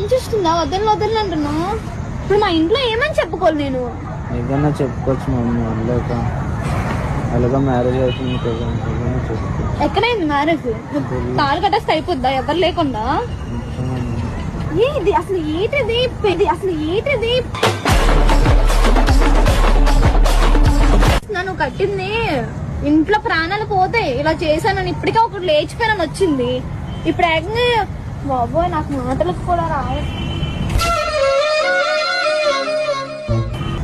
అనిపిస్తుందా? వదలను అంటున్నావు. ఇప్పుడు మా ఇంట్లో ఏమని చెప్పుకోవాలి నేను? ఏదైనా చెప్పుకోవచ్చు మమ్మీ. అలాగా మ్యారేజ్ అవుతుంది కదా, ఏదైనా చెప్పుకోవచ్చు. ఎక్కడైంది మ్యారేజ్? తాళి కట్టేస్తే అయిపోద్దా ఎవరు లేకుండా? ఏది అసలు ఏంటిది నన్ను కట్టింది ఇంట్లో ప్రాణాలు పోతాయి. ఇలా చేశాను ఇప్పటికే ఒకటి లేచిపోయానని వచ్చింది. ఇప్పుడు ఏకంగా బాబోయ్ నాకు మాటలకు కూడా రాదు.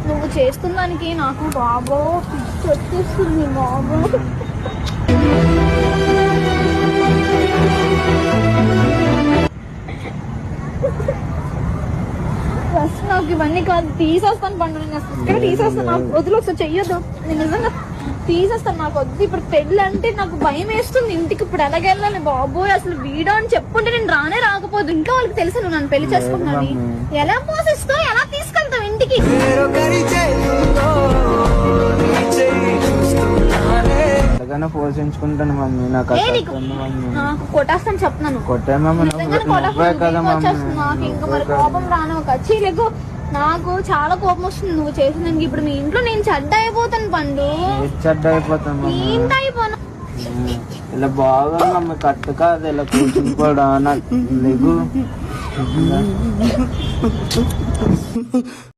నువ్వు చేస్తుందానికి నాకు బాబో పిచ్చి వచ్చేస్తుంది బాబో. ఫస్ట్ నాకు ఇవన్నీ కాదు, తీసేస్తాను పండు. నేను అసలు ఇక్కడ తీసేస్తాను. నాకు వదిలి ఒకసారి చెయ్యొద్దు. నేను నిజంగా తీసేస్తాను. నాకు వద్దు. ఇప్పుడు పెళ్ళి అంటే నాకు భయం వేస్తుంది. ఇంటికి ఇప్పుడు ఎలాగెళ్ళాలి బాబోయ్. అసలు వీడో అని చెప్పుకుంటే నేను రాకపోదు. ఇంట్లో వాళ్ళకి తెలుసు నువ్వు నన్ను పెళ్లి చేసుకున్నాను. ఎలా పోషిస్తావు, ఎలా తీసుకెళ్తావు ఇంటికి? పోషించుకుంటాను మమ్మీ. నాకు కొట్టేస్తాను చెప్తున్నాను. కొట్టే మమ్మీ. నాకు ఇంకా మరి కోపం రాను. ఖచ్చితంగా నాకు చాలా కోపం వస్తుంది నువ్వు చేసినందుకు. ఇప్పుడు మీ ఇంట్లో నేను చెడ్డ అయిపోతాను పండు. చెడ్డ అయిపోతాను అయిపోను. ఇలా బాగా మమ్మీ. కట్టు కాదు ఇలా కూర్చుని నాకు